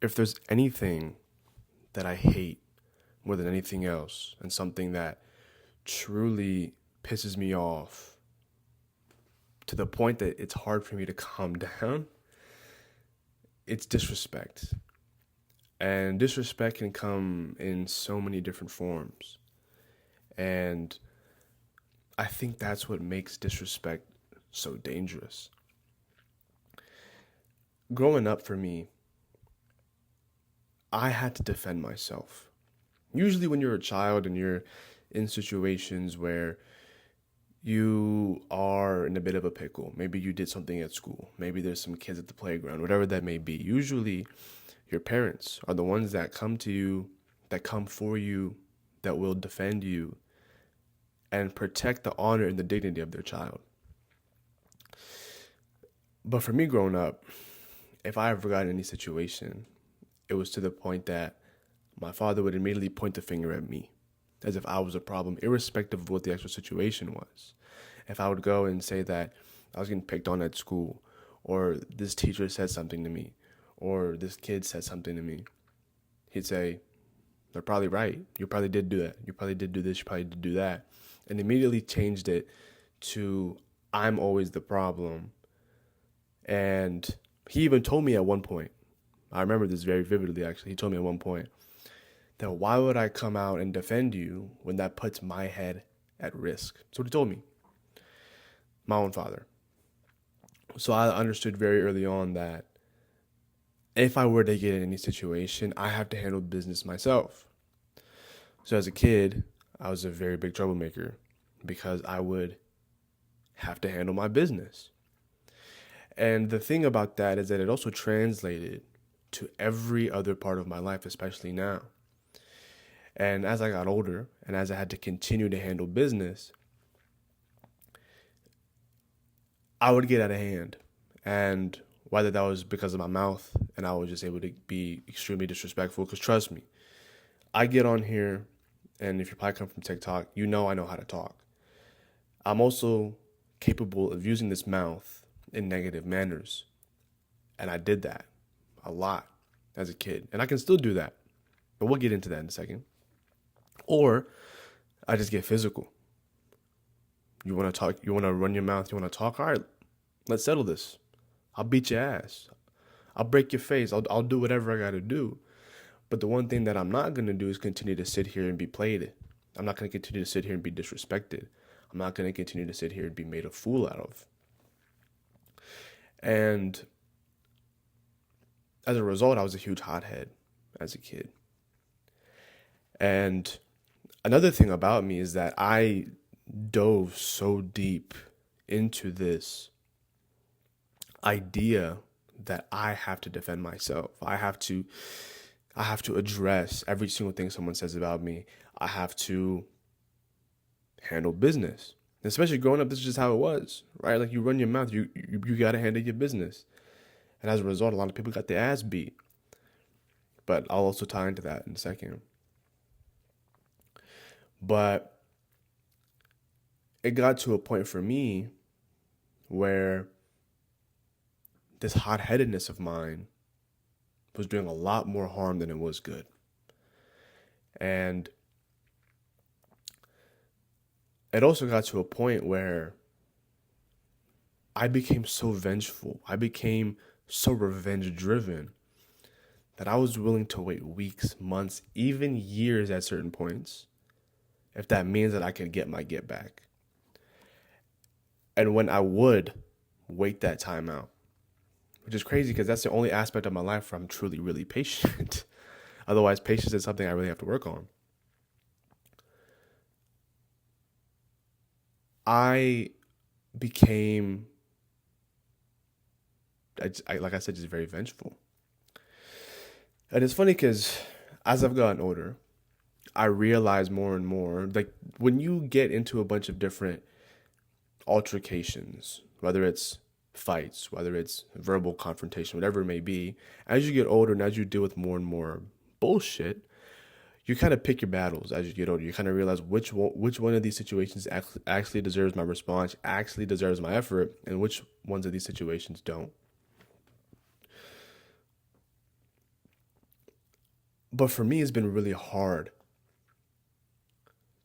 if there's anything that I hate more than anything else, and something that truly pisses me off to the point that it's hard for me to calm down, it's disrespect. And disrespect can come in so many different forms. And I think that's what makes disrespect so dangerous. Growing up for me, I had to defend myself. Usually, when you're a child and you're in situations where you are in a bit of a pickle, maybe you did something at school, maybe there's some kids at the playground, whatever that may be, usually your parents are the ones that come to you, that come for you, that will defend you and protect the honor and the dignity of their child. But for me growing up, if I ever got in any situation, it was to the point that my father would immediately point the finger at me as if I was a problem, irrespective of what the actual situation was. If I would go and say that I was getting picked on at school, or this teacher said something to me, or this kid said something to me, he'd say, they're probably right. You probably did do that. You probably did do this. You probably did do that. And immediately changed it to I'm always the problem. And he even told me at one point, I remember this very vividly actually. He told me at one point that why would I come out and defend you when that puts my head at risk? That's what he told me, my own father. So I understood very early on that if I were to get in any situation, I have to handle business myself. So as a kid, I was a very big troublemaker because I would have to handle my business. And the thing about that is that it also translated to every other part of my life, especially now. And as I got older and as I had to continue to handle business, I would get out of hand. And whether that was because of my mouth and I was just able to be extremely disrespectful, because trust me, I get on here, and if you probably come from TikTok, you know I know how to talk. I'm also capable of using this mouth in negative manners. And I did that a lot as a kid. And I can still do that. But we'll get into that in a second. Or I just get physical. You want to talk, you want to run your mouth, you want to talk? All right, let's settle this. I'll beat your ass. I'll break your face. I'll do whatever I got to do. But the one thing that I'm not going to do is continue to sit here and be played. I'm not going to continue to sit here and be disrespected. I'm not going to continue to sit here and be made a fool out of. And as a result, I was a huge hothead as a kid. And another thing about me is that I dove so deep into this idea that I have to defend myself. I have to address every single thing someone says about me. I have to handle business. Especially growing up, this is just how it was, right? Like you run your mouth, you gotta handle your business. And as a result, a lot of people got their ass beat. But I'll also tie into that in a second. But it got to a point for me where this hot headedness of mine was doing a lot more harm than it was good. And it also got to a point where I became so vengeful. I became so revenge driven that I was willing to wait weeks, months, even years at certain points if that means that I could get my get back. And when I would wait that time out, which is crazy because that's the only aspect of my life where I'm truly, really patient. Otherwise, patience is something I really have to work on. I became, like I said, just very vengeful. And it's funny because as I've gotten older, I realize more and more, like when you get into a bunch of different altercations, whether it's fights, whether it's verbal confrontation, whatever it may be, as you get older and as you deal with more and more bullshit, you kind of pick your battles as you get older. You kind of realize which one of these situations actually deserves my response, actually deserves my effort, and which ones of these situations don't. But for me, it's been really hard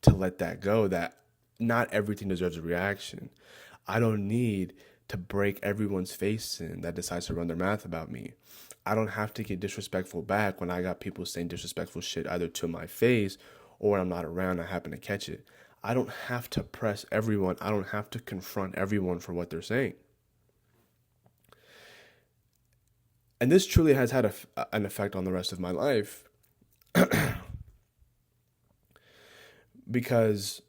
to let that go, that not everything deserves a reaction. I don't need to break everyone's face in that decides to run their mouth about me. I don't have to get disrespectful back when I got people saying disrespectful shit either to my face or when I'm not around, I happen to catch it. I don't have to press everyone. I don't have to confront everyone for what they're saying. And this truly has had an effect on the rest of my life because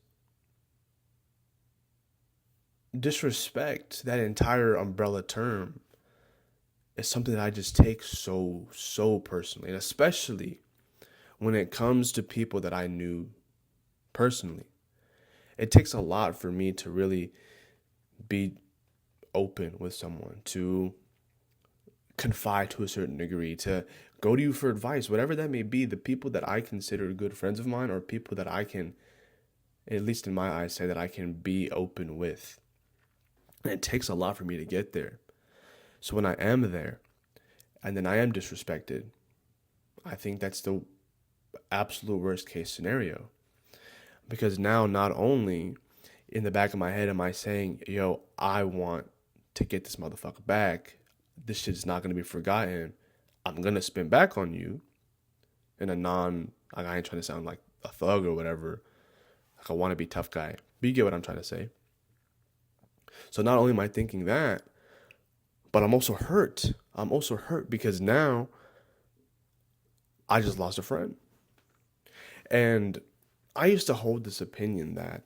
disrespect, that entire umbrella term, is something that I just take so personally, and especially when it comes to people that I knew personally. It takes a lot for me to really be open with someone, to confide to a certain degree, to go to you for advice, whatever that may be. The people that I consider good friends of mine are people that I can, at least in my eyes, say that I can be open with. And it takes a lot for me to get there. So when I am there and then I am disrespected, I think that's the absolute worst case scenario. Because now, not only in the back of my head am I saying, yo, I want to get this motherfucker back. This shit's not going to be forgotten. I'm going to spin back on you in a like I ain't trying to sound like a thug or whatever, like a wannabe tough guy. But you get what I'm trying to say. So not only am I thinking that, but I'm also hurt. I'm also hurt because now I just lost a friend. And I used to hold this opinion that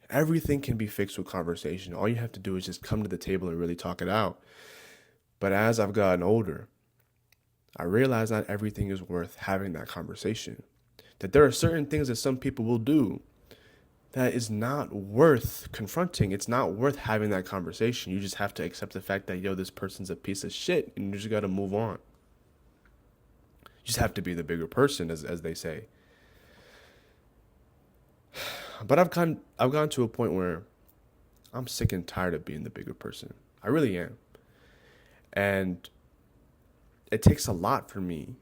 everything can be fixed with conversation. All you have to do is just come to the table and really talk it out. But as I've gotten older, I realize not everything is worth having that conversation. That there are certain things that some people will do that is not worth confronting. It's not worth having that conversation. You just have to accept the fact that, yo, this person's a piece of shit, and you just got to move on. You just have to be the bigger person, as they say. But I've gone to a point where I'm sick and tired of being the bigger person. I really am. And it takes a lot for me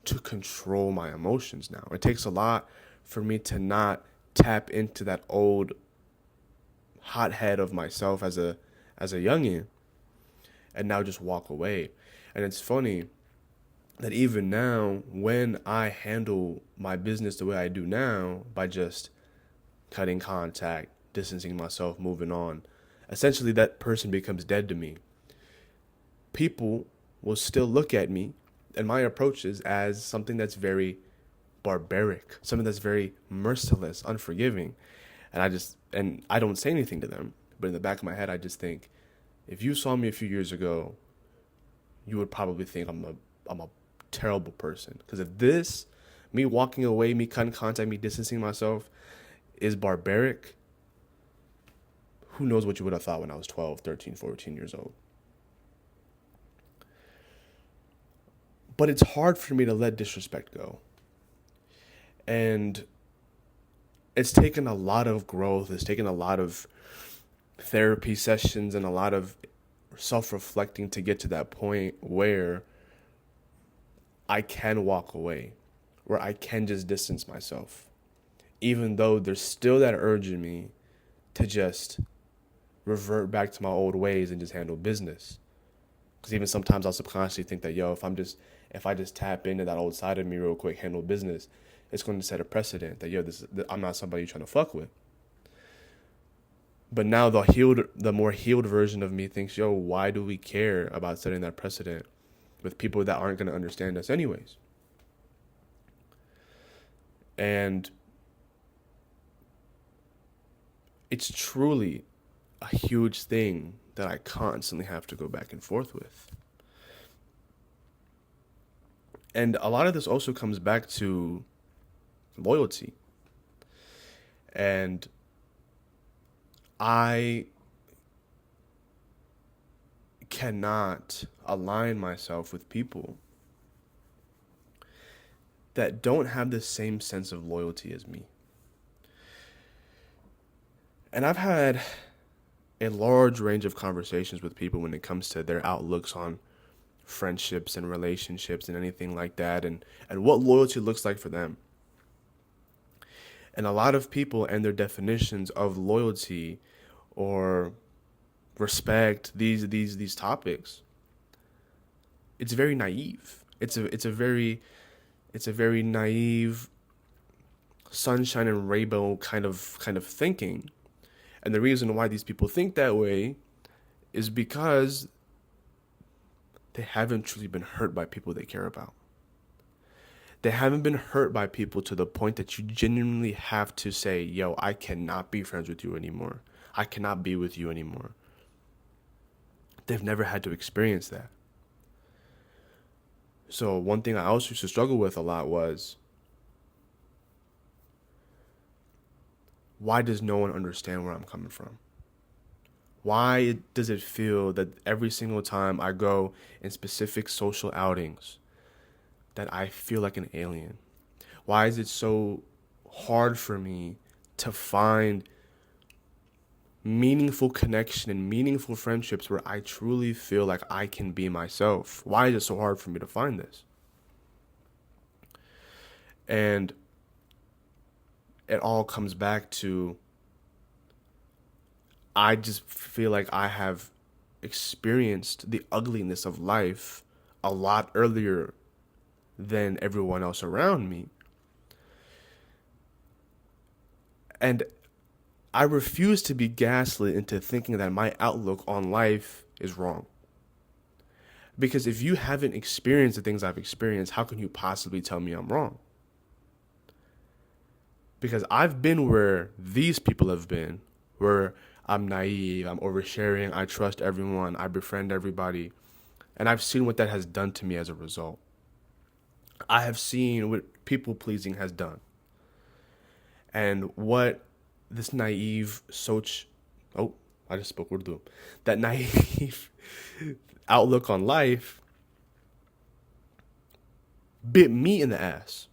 to control my emotions now. It takes a lot for me to not tap into that old hothead of myself as a youngin' and now just walk away. And it's funny that even now, when I handle my business the way I do now, by just cutting contact, distancing myself, moving on, essentially that person becomes dead to me. People will still look at me and my approaches as something that's very barbaric, something that's very merciless, unforgiving. And I don't say anything to them, but in the back of my head, I just think, if you saw me a few years ago, you would probably think I'm a terrible person. Because if this, me walking away, me cutting contact, me distancing myself, is barbaric, who knows what you would have thought when I was 12, 13, 14 years old. But it's hard for me to let disrespect go. And it's taken a lot of growth. It's taken a lot of therapy sessions and a lot of self-reflecting to get to that point where I can walk away, where I can just distance myself, even though there's still that urge in me to just revert back to my old ways and just handle business. Because even sometimes I'll subconsciously think that, yo, if I just tap into that old side of me real quick, handle business, it's going to set a precedent that, yo, I'm not somebody you're trying to fuck with. But now the more healed version of me thinks, yo, why do we care about setting that precedent with people that aren't going to understand us anyways? And it's truly a huge thing that I constantly have to go back and forth with. And a lot of this also comes back to loyalty. And I cannot align myself with people that don't have the same sense of loyalty as me. And I've had a large range of conversations with people when it comes to their outlooks on friendships and relationships and anything like that, and what loyalty looks like for them. And a lot of people and their definitions of loyalty or respect, these topics, it's very naive. It's a very naive sunshine and rainbow kind of thinking. And the reason why these people think that way is because they haven't truly been hurt by people they care about. They haven't been hurt by people to the point that you genuinely have to say, yo, I cannot be friends with you anymore. I cannot be with you anymore. They've never had to experience that. So one thing I also used to struggle with a lot was, why does no one understand where I'm coming from? Why does it feel that every single time I go in specific social outings that I feel like an alien? Why is it so hard for me to find meaningful connection and meaningful friendships where I truly feel like I can be myself? Why is it so hard for me to find this? And it all comes back to, I just feel like I have experienced the ugliness of life a lot earlier than everyone else around me. And I refuse to be gaslit into thinking that my outlook on life is wrong. Because if you haven't experienced the things I've experienced, how can you possibly tell me I'm wrong? Because I've been where these people have been, where I'm naive, I'm oversharing, I trust everyone, I befriend everybody. And I've seen what that has done to me as a result. I have seen what people pleasing has done. And what this naive I just spoke Urdu. That naive outlook on life bit me in the ass.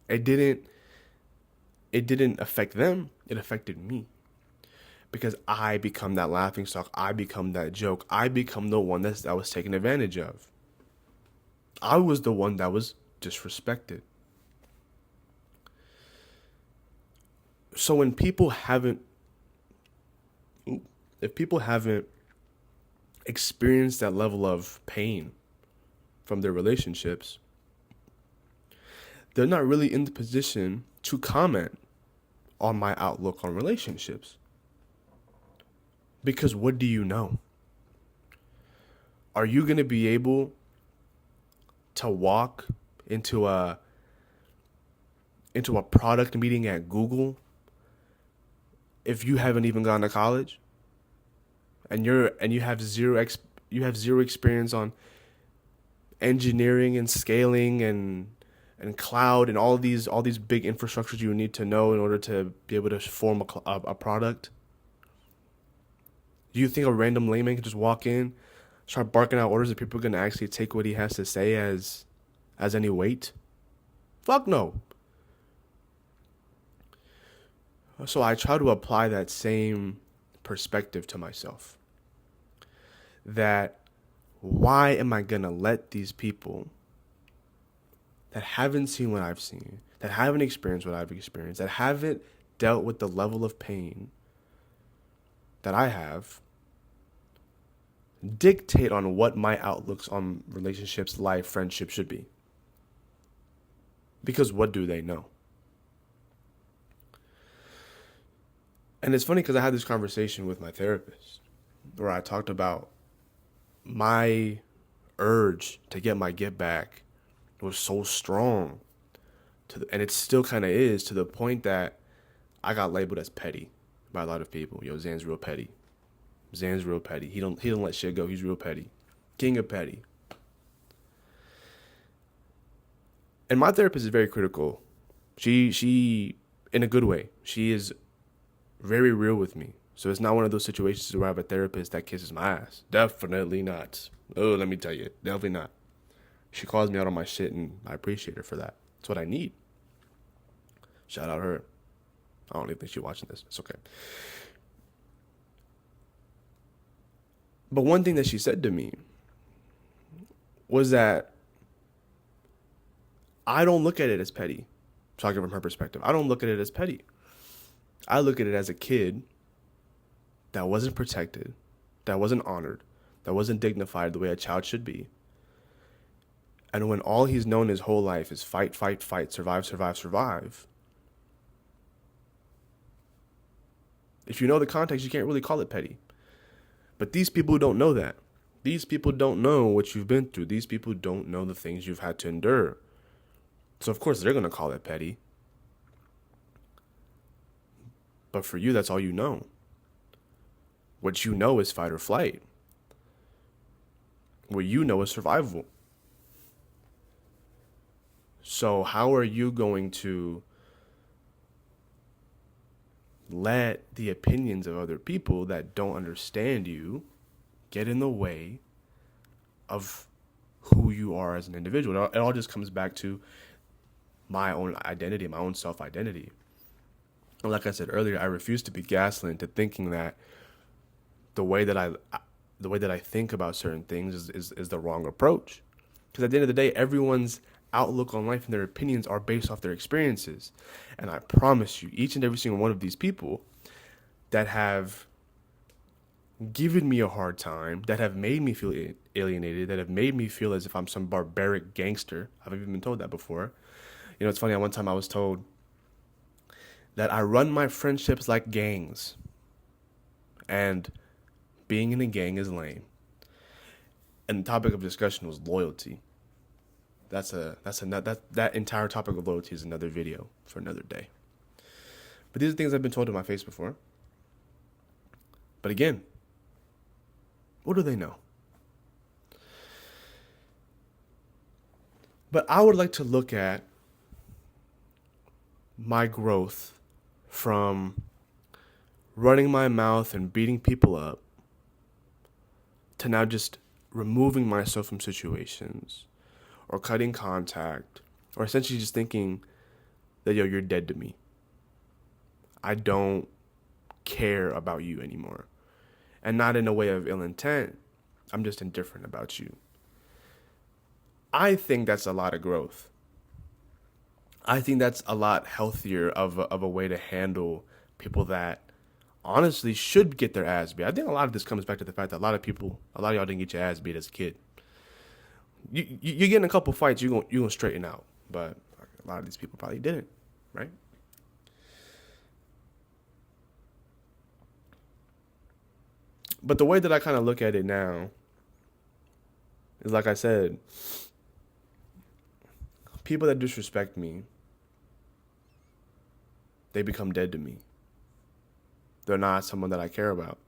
It didn't affect them, it affected me. Because I become that laughingstock, I become that joke, I become the one that was taken advantage of. I was the one that was disrespected. So when if people haven't experienced that level of pain from their relationships, they're not really in the position to comment on my outlook on relationships. Because what do you know? Are you going to be able to walk into a product meeting at Google if you haven't even gone to college, and you have zero experience on engineering and scaling and cloud and all these big infrastructures you need to know in order to be able to form a product? Do you think a random layman can just walk in, start barking out orders, and people are going to actually take what he has to say as any weight? Fuck no. So I try to apply that same perspective to myself. That why am I going to let these people that haven't seen what I've seen, that haven't experienced what I've experienced, that haven't dealt with the level of pain that I have, dictate on what my outlooks on relationships, life, friendship should be? Because what do they know? And it's funny because I had this conversation with my therapist where I talked about my urge to get my get back was so strong, and it still kind of is, to the point that I got labeled as petty by a lot of people. Yo, Zan's real petty. Zan's real petty. He don't let shit go. He's real petty. King of petty. And my therapist is very critical. She in a good way. She is very real with me. So it's not one of those situations where I have a therapist that kisses my ass. Definitely not. Oh, let me tell you. Definitely not. She calls me out on my shit, and I appreciate her for that. It's what I need. Shout out her. I don't even think she's watching this. It's okay. But one thing that she said to me was that I don't look at it as petty. Talking from her perspective, I don't look at it as petty. I look at it as a kid that wasn't protected, that wasn't honored, that wasn't dignified the way a child should be. And when all he's known his whole life is fight, fight, fight, survive, survive, survive, if you know the context, you can't really call it petty. But these people don't know that. These people don't know what you've been through. These people don't know the things you've had to endure. So, of course, they're going to call it petty. But for you, that's all you know. What you know is fight or flight. What you know is survival. So how are you going to let the opinions of other people that don't understand you get in the way of who you are as an individual? It all just comes back to my own identity, my own self-identity. And like I said earlier, I refuse to be gaslit into thinking that the way that I think about certain things is the wrong approach. Because at the end of the day, everyone's outlook on life and their opinions are based off their experiences. And I promise you, each and every single one of these people that have given me a hard time, that have made me feel alienated, that have made me feel as if I'm some barbaric gangster. I've even been told that before. You know, it's funny, at one time I was told that I run my friendships like gangs. And being in a gang is lame. And the topic of discussion was loyalty. That entire topic of loyalty is another video for another day. But these are things I've been told to my face before. But again, what do they know? But I would like to look at my growth from running my mouth and beating people up to now just removing myself from situations or cutting contact or essentially just thinking that, yo, you're dead to me. I don't care about you anymore. And not in a way of ill intent. I'm just indifferent about you. I think that's a lot of growth. I think that's a lot healthier of a way to handle people that honestly should get their ass beat. I think a lot of this comes back to the fact that a lot of y'all didn't get your ass beat as a kid. You get in a couple fights, you're gonna straighten out. But a lot of these people probably didn't, right? But the way that I kind of look at it now is, like I said, people that disrespect me, they become dead to me. They're not someone that I care about.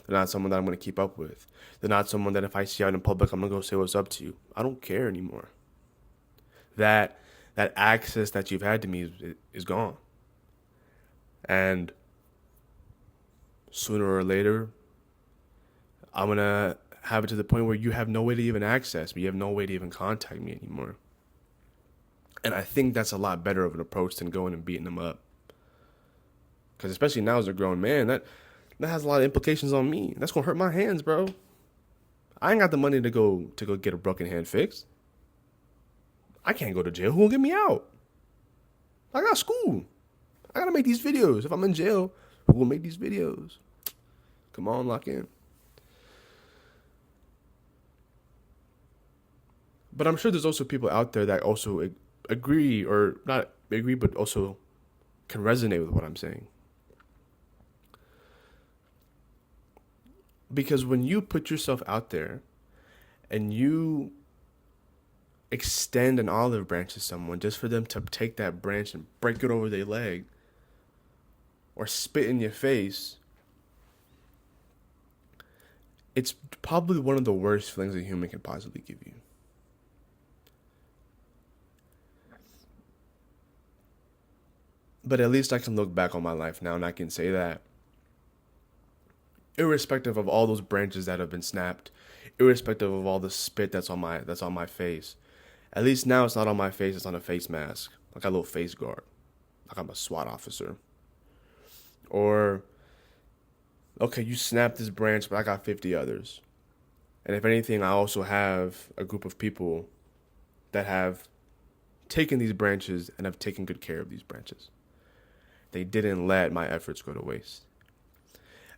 They're not someone that I'm going to keep up with. They're not someone that if I see out in public, I'm going to go say what's up to you. I don't care anymore. That access that you've had to me is gone. And sooner or later, I'm going to have it to the point where you have no way to even access me. You have no way to even contact me anymore. And I think that's a lot better of an approach than going and beating them up. Because especially now as a grown man, that has a lot of implications on me. That's going to hurt my hands, bro. I ain't got the money to go get a broken hand fixed. I can't go to jail. Who will get me out? I got school. I got to make these videos. If I'm in jail, who will make these videos? Come on, lock in. But I'm sure there's also people out there that also agree, or not agree, but also can resonate with what I'm saying. Because when you put yourself out there and you extend an olive branch to someone just for them to take that branch and break it over their leg or spit in your face, it's probably one of the worst feelings a human can possibly give you. But at least I can look back on my life now and I can say that irrespective of all those branches that have been snapped, irrespective of all the spit that's on my face, at least now it's not on my face, it's on a face mask, like a little face guard, like I'm a SWAT officer. Or, okay, you snapped this branch, but I got 50 others. And if anything, I also have a group of people that have taken these branches and have taken good care of these branches. They didn't let my efforts go to waste.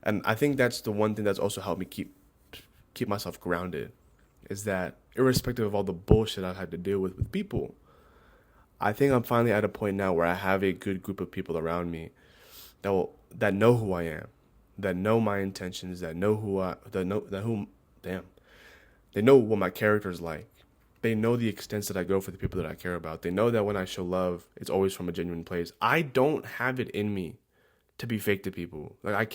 And I think that's the one thing that's also helped me keep myself grounded, is that irrespective of all the bullshit I've had to deal with people, I think I'm finally at a point now where I have a good group of people around me that know who I am, that know my intentions, that know who I that know that who damn they know what my character is like. They know the extents that I go for the people that I care about. They know that when I show love, it's always from a genuine place. I don't have it in me to be fake to people. Like I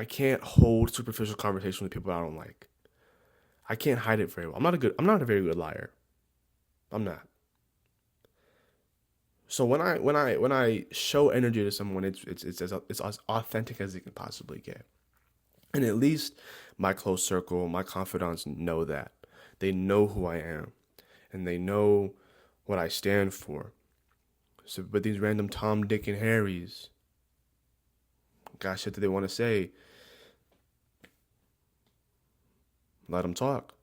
can't hold superficial conversation with people I don't like. I can't hide it very well. I'm not a very good liar. I'm not. So when I show energy to someone, it's as authentic as it can possibly get. And at least my close circle, my confidants know that. They know who I am and they know what I stand for. So, but these random Tom, Dick, and Harrys, got shit that they want to say, let them talk.